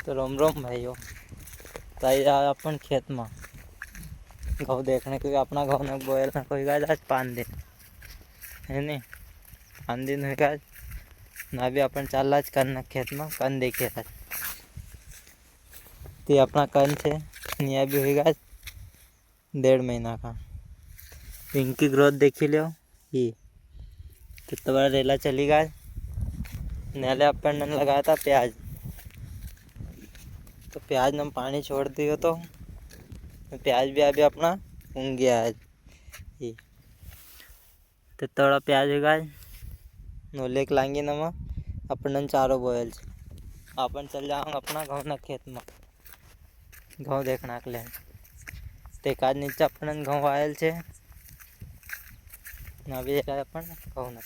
तो रोम रोम भाइयों, तो आया अपन खेत में घઉં देखने, क्योंकि अपना घઉં ने बोयल ना कोई गाज आज 5 दिन है नहीं, 5 दिन हुए गाज ना भी अपन चाल आज करना खेत में कन देखिए आज ते अपना कन छे निया भी हुई गाज 1.5 महीना का। इनकी ग्रोथ देखी लो ये कितना बड़ा रेला चली गाज। नाले अपन ने लगाया था प्याज, तो प्याज ने पानी छोड़ दियो तो प्याज भी अभी अपना उग गया है। ये तो थोड़ा प्याज होगा नोले के लांगी नमा अपन चारों बोयल अपन चल जाऊंगा अपना घઉં ना खेत में घઉં देखना के लिए। तो एक आज नीचे अपन घઉં आयल छे ना भी अपन घઉં ना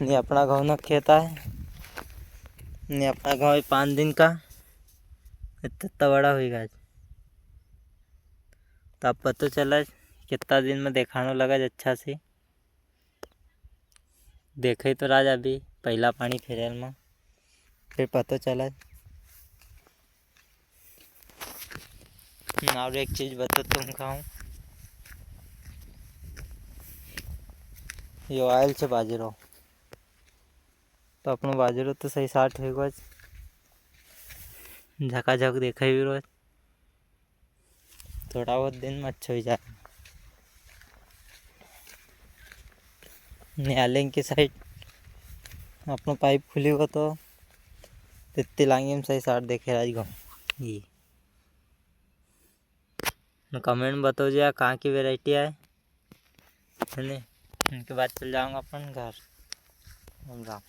नहीं अपना घઉં ना खेत है नहीं अपना घઉં 5 दिन का इतना बड़ा होगा। तो अब पता चला कितना दिन में दिखाने लगा अच्छा से देखे तो राज अभी पहला पानी फेरल में फिर पता चला। और एक चीज़ बता तुम खाऊं ये ऑयल से बाजरो, तो अपनो बाजरो तो सही 60 होगा झकाझक देखा भी रोज थोड़ा बहुत दिन में अच्छा हो जाए। न्यालिंग की साइड अपनो पाइप खुली हो तो तित्ती लांगी में सही 60 देखे राज घऊं। ये कमेंट बताओ जी कहाँ की वैरायटी है नहीं, उनके बाद चल जाऊंगा अपन घर। राम राम।